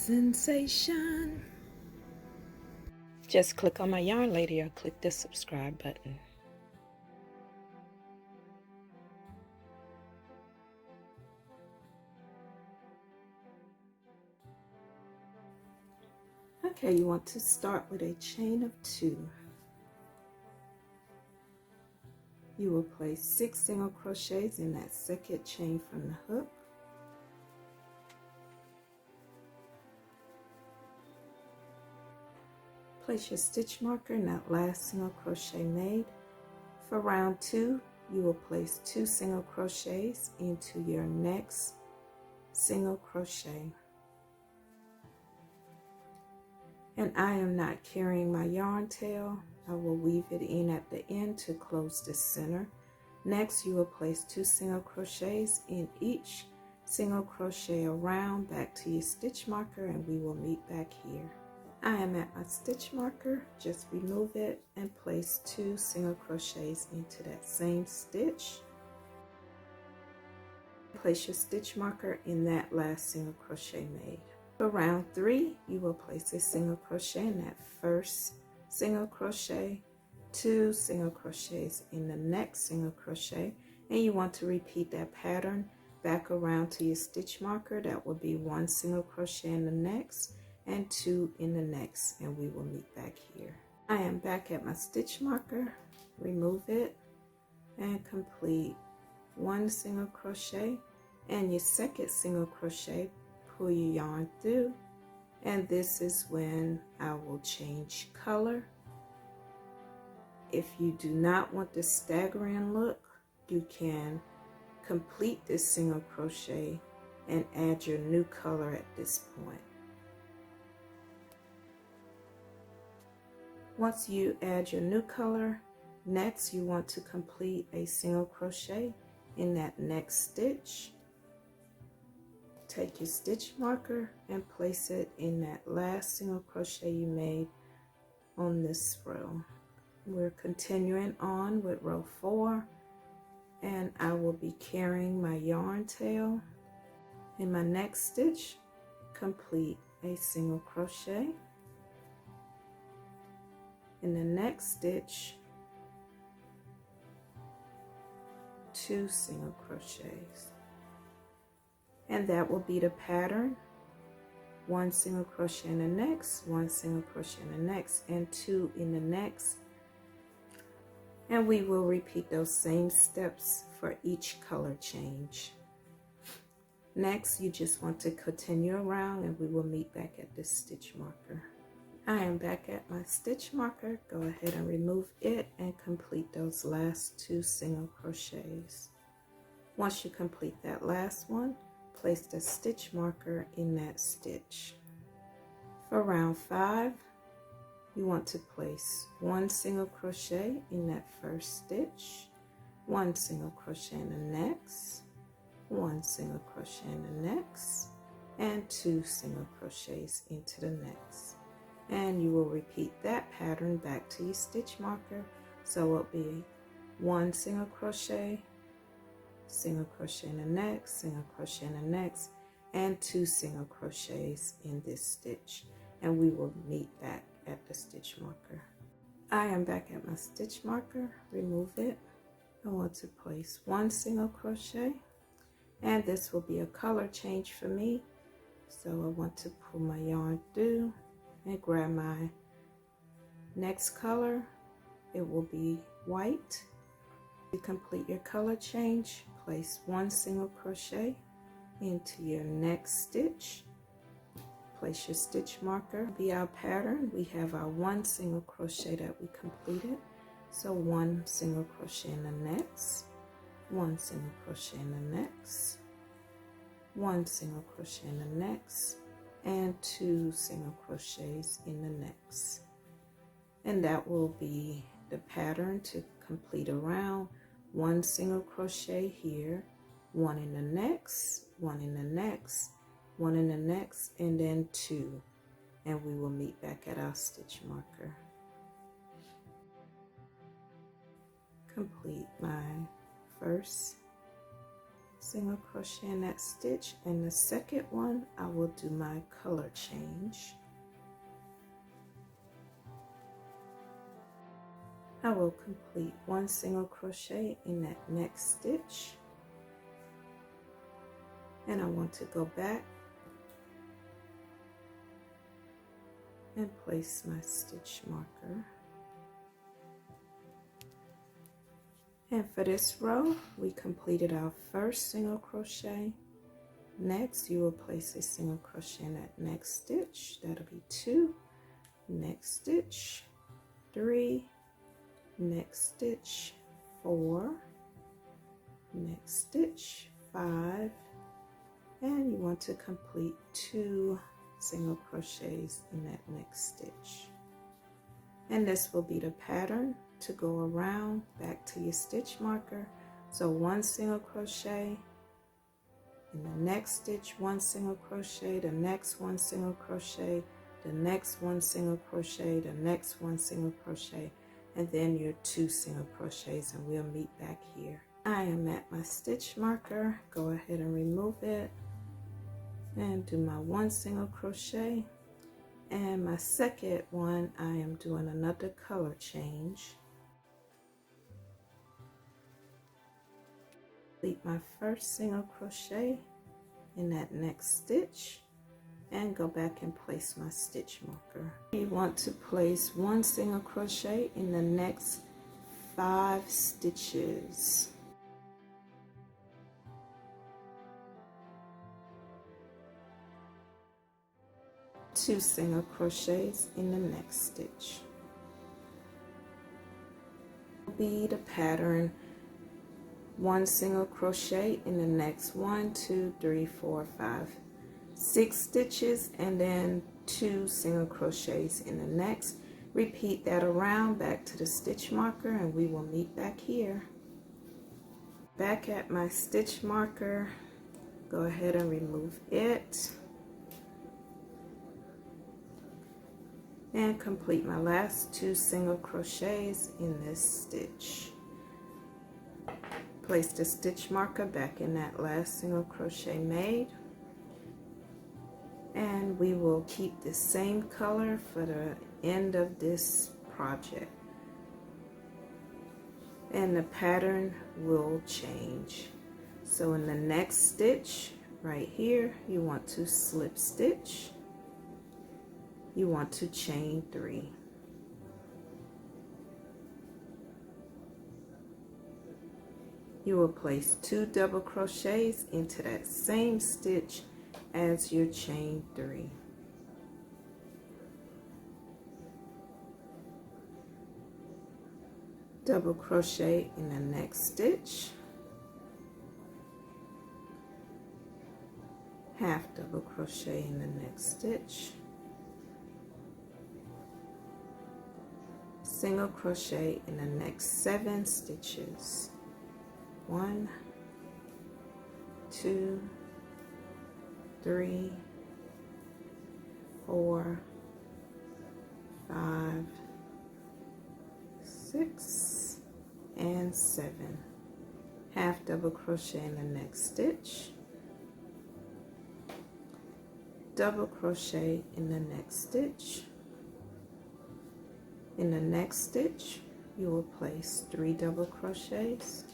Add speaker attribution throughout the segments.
Speaker 1: Yarnsensation. Just click on my yarn lady or click the subscribe button. Okay, you want to start with a chain of 2. You will place 6 single crochets in that second chain from the hook. Place your stitch marker in that last single crochet made. For round 2, you will place 2 single crochets into your next single crochet. And I am not carrying my yarn tail. I will weave it in at the end to close the center. Next, you will place 2 single crochets in each single crochet around back to your stitch marker, and we will meet back here. I am at my stitch marker. Just remove it and place 2 single crochets into that same stitch. Place your stitch marker in that last single crochet made. For round 3, you will place a single crochet in that first single crochet, 2 single crochets in the next single crochet, and you want to repeat that pattern back around to your stitch marker. That will be 1 single crochet in the next and 2 in the next, and we will meet back here. I am back at my stitch marker. Remove it and complete 1 single crochet, and your second single crochet, pull your yarn through, and this is when I will change color. If you do not want the staggering look, you can complete this single crochet and add your new color at this point. Once you add your new color, next you want to complete a single crochet in that next stitch. Take your stitch marker and place it in that last single crochet you made on this row. We're continuing on with row 4, and I will be carrying my yarn tail. In my next stitch, complete a single crochet. In the next stitch, 2 single crochets. And that will be the pattern. 1 single crochet in the next, 1 single crochet in the next, and 2 in the next. And we will repeat those same steps for each color change. Next, you just want to continue around, and we will meet back at this stitch marker. I am back at my stitch marker. Go ahead and remove it and complete those last 2 single crochets. Once you complete that last one, place the stitch marker in that stitch. For round 5, you want to place 1 single crochet in that first stitch, 1 single crochet in the next, 1 single crochet in the next, and 2 single crochets into the next. And you will repeat that pattern back to your stitch marker. So it'll be 1 single crochet, single crochet in the next, single crochet in the next, and 2 single crochets in this stitch, and we will meet back at the stitch marker. I am back at my stitch marker. Remove it. I want to place 1 single crochet, and this will be a color change for me, so I want to pull my yarn through and grab my next color. It will be white. To complete your color change, place 1 single crochet into your next stitch. Place your stitch marker. Be our pattern. We have our 1 single crochet that we completed. So 1 single crochet in the next, 1 single crochet in the next, 1 single crochet in the next, and 2 single crochets in the next. And that will be the pattern to complete a round. 1 single crochet here, 1 in the next, 1 in the next, 1 in the next, and then 2, and we will meet back at our stitch marker. Complete my first single crochet in that stitch, and the second one I will do my color change. I will complete 1 single crochet in that next stitch, and I want to go back and place my stitch marker. And for this row, we completed our first single crochet. Next, you will place a single crochet in that next stitch. That'll be 2, next stitch, 3, next stitch, 4, next stitch, 5, and you want to complete 2 single crochets in that next stitch. And this will be the pattern to go around back to your stitch marker. So 1 single crochet in the next stitch, 1 single crochet, the next 1 single crochet, the next 1 single crochet, the next 1 single crochet, and then your 2 single crochets, and we'll meet back here. I am at my stitch marker. Go ahead and remove it and do my 1 single crochet. And my second one, I am doing another color change. Complete my first single crochet in that next stitch and go back and place my stitch marker. You want to place 1 single crochet in the next 5 stitches. Two single crochets in the next stitch. Be the pattern 1 single crochet in the next 1, 2, 3, 4, 5, 6 stitches, and then 2 single crochets in the next. Repeat that around back to the stitch marker, and we will meet back here. Back at my stitch marker, go ahead and remove it. And complete my last 2 single crochets in this stitch. Place the stitch marker back in that last single crochet made, and we will keep the same color for the end of this project, and the pattern will change. So in the next stitch right here, you want to slip stitch, you want to chain 3. You will place 2 double crochets into that same stitch as your chain 3. Double crochet in the next stitch, half double crochet in the next stitch, single crochet in the next 7 stitches. 1, 2, 3, 4, 5, 6, and 7. Half double crochet in the next stitch, double crochet in the next stitch. In the next stitch, you will place 3 double crochets,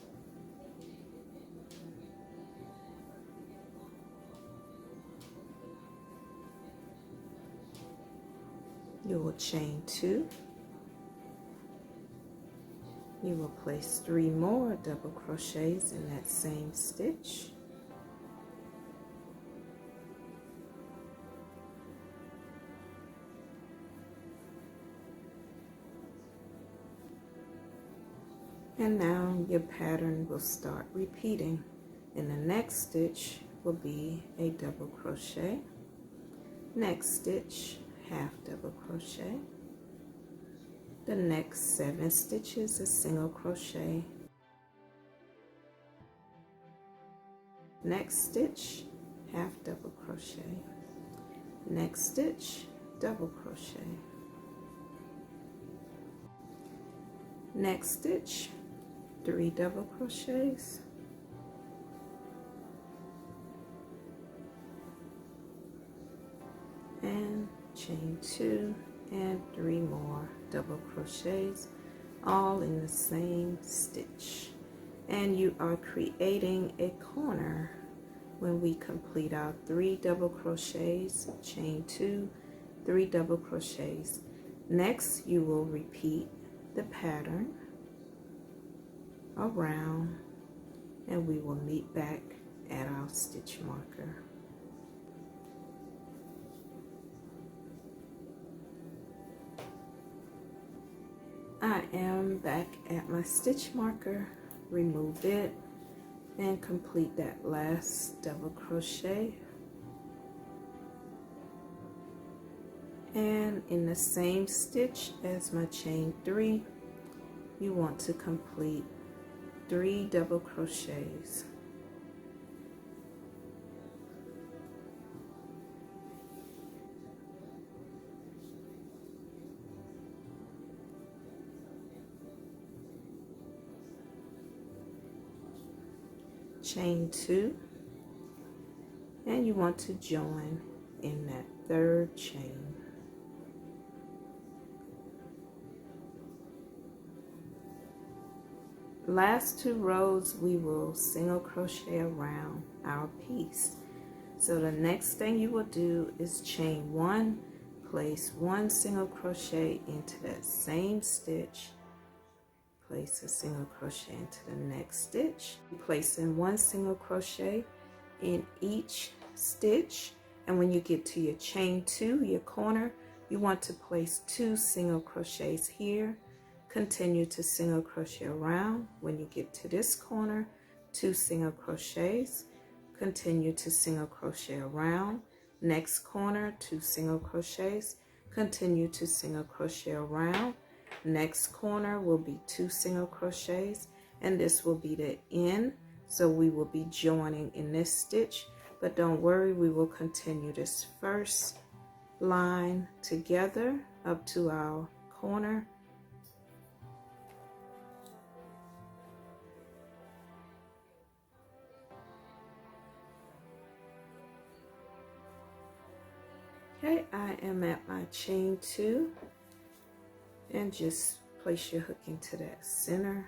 Speaker 1: you will chain 2, you will place 3 more double crochets in that same stitch, and now your pattern will start repeating. In the next stitch will be a double crochet, next stitch half double crochet, the next 7 stitches a single crochet, next stitch half double crochet, next stitch double crochet, next stitch 3 double crochets, and chain 2 and 3 more double crochets, all in the same stitch. And you are creating a corner when we complete our 3 double crochets, chain 2, 3 double crochets. Next, you will repeat the pattern around, and we will meet back at our stitch marker. I am back at my stitch marker. Remove it and complete that last double crochet. And in the same stitch as my chain 3, you want to complete 3 double crochets. Chain 2, and you want to join in that 3rd chain. Last 2 rows we will single crochet around our piece. So the next thing you will do is chain 1, place 1 single crochet into that same stitch, place a single crochet into the next stitch, placing 1 single crochet in each stitch, and when you get to your chain 2, your corner, you want to place 2 single crochets here. Continue to single crochet around. When you get to this corner, 2 single crochets, continue to single crochet around. Next corner, 2 single crochets, continue to single crochet around. Next corner will be 2 single crochets, and this will be the end, so we will be joining in this stitch. But don't worry, we will continue this first line together up to our corner. Okay, I am at my chain 2, and just place your hook into that center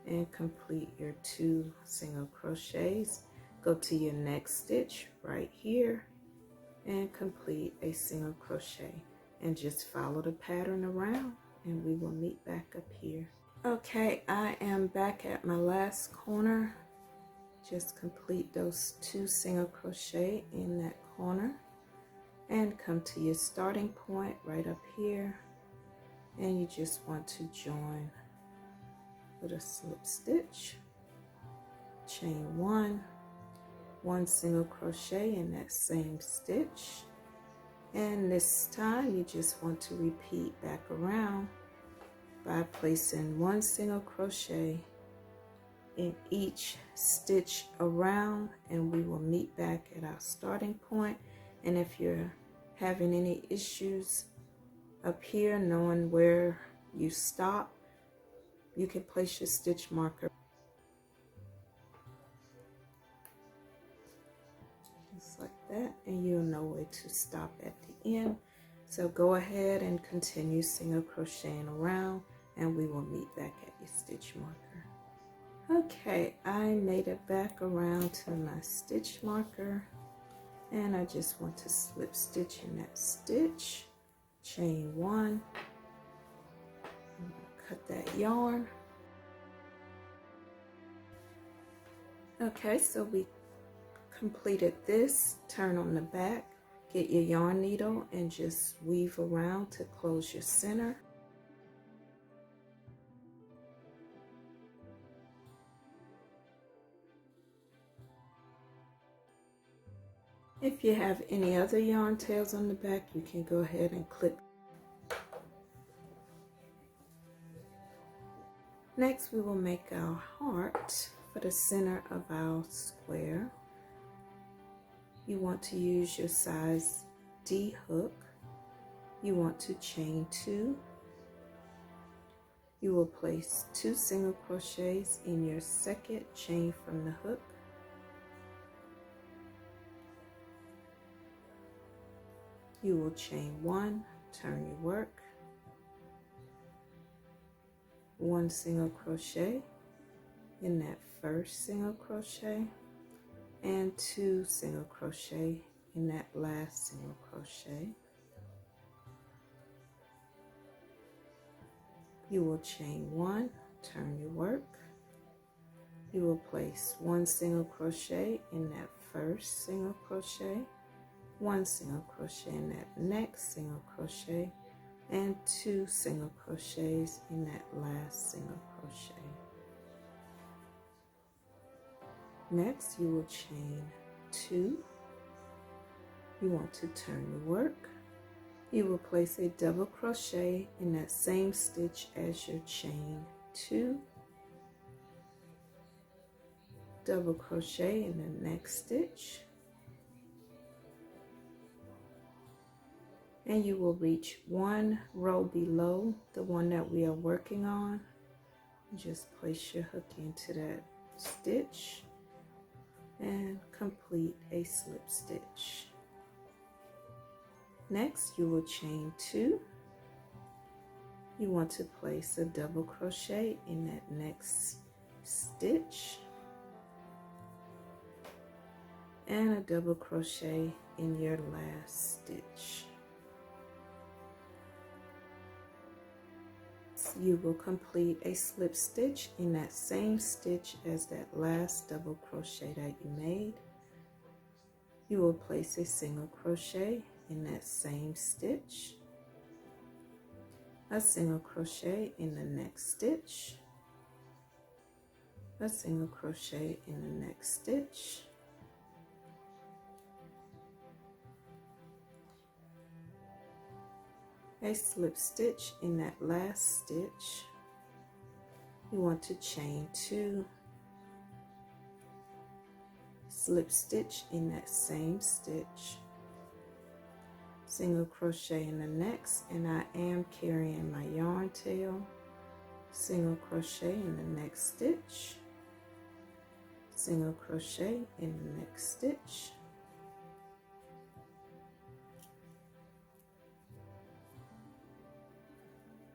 Speaker 1: and complete your 2 single crochets. Go to your next stitch right here and complete a single crochet, and just follow the pattern around, and we will meet back up here. Okay, I am back at my last corner. Just complete those 2 single crochet in that corner and come to your starting point right up here, and you just want to join with a slip stitch, chain 1, 1 single crochet in that same stitch, and this time you just want to repeat back around by placing 1 single crochet in each stitch around, and we will meet back at our starting point. And if you're having any issues up here knowing where you stop, you can place your stitch marker just like that, and you'll know where to stop at the end. So go ahead and continue single crocheting around, and we will meet back at your stitch marker. Okay, I made it back around to my stitch marker, and I just want to slip stitch in that stitch, chain 1, cut that yarn. Okay, so we completed this. Turn on the back, get your yarn needle and just weave around to close your center. If you have any other yarn tails on the back, you can go ahead and clip. Next, we will make our heart for the center of our square. You want to use your size D hook. You want to chain 2. You will place 2 single crochets in your second chain from the hook. You will chain 1, turn your work, 1 single crochet in that first single crochet, and 2 single crochet in that last single crochet. You will chain 1, turn your work. You will place 1 single crochet in that first single crochet, 1 single crochet in that next single crochet, and 2 single crochets in that last single crochet. Next, you will chain 2. You want to turn your work. You will place a double crochet in that same stitch as your chain 2, double crochet in the next stitch, and you will reach 1 row below the one that we are working on. Just place your hook into that stitch and complete a slip stitch. Next, you will chain 2. You want to place a double crochet in that next stitch and a double crochet in your last stitch. So you will complete a slip stitch in that same stitch as that last double crochet that you made. You will place a single crochet in that same stitch, a single crochet in the next stitch, a single crochet in the next stitch, a slip stitch in that last stitch. You want to chain 2, slip stitch in that same stitch, single crochet in the next, and I am carrying my yarn tail, single crochet in the next stitch, single crochet in the next stitch,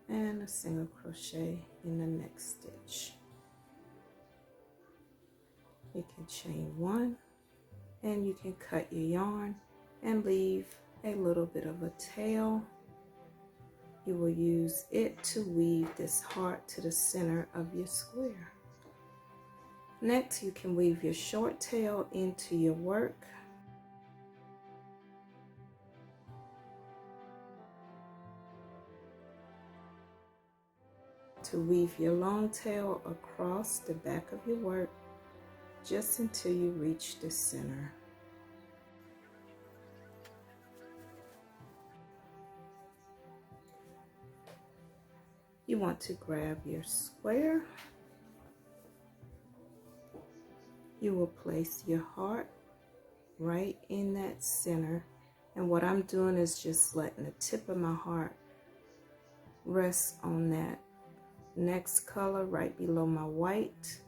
Speaker 1: and a single crochet in the next stitch. You can chain 1, and you can cut your yarn and leave a little bit of a tail. You will use it to weave this heart to the center of your square. Next, you can weave your short tail into your work. To weave your long tail across the back of your work just until you reach the center. You want to grab your square. You will place your heart right in that center. And what I'm doing is just letting the tip of my heart rest on that next color right below my white.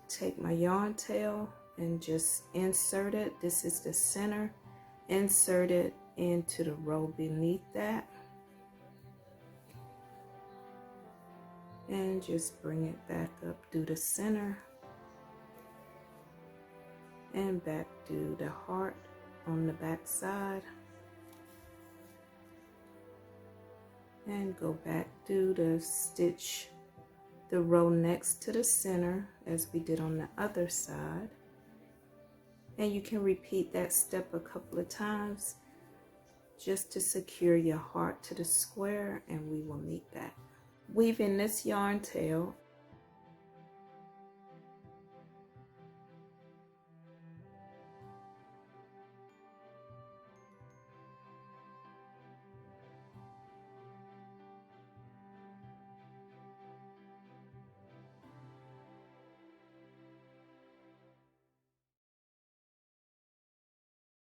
Speaker 1: Take my yarn tail and just insert it. This is the center. Insert it into the row beneath that. And just bring it back up through the center and back through the heart on the back side, and go back through the stitch, the row next to the center as we did on the other side. And you can repeat that step a couple of times just to secure your heart to the square, and we will meet back. Weaving this yarn tail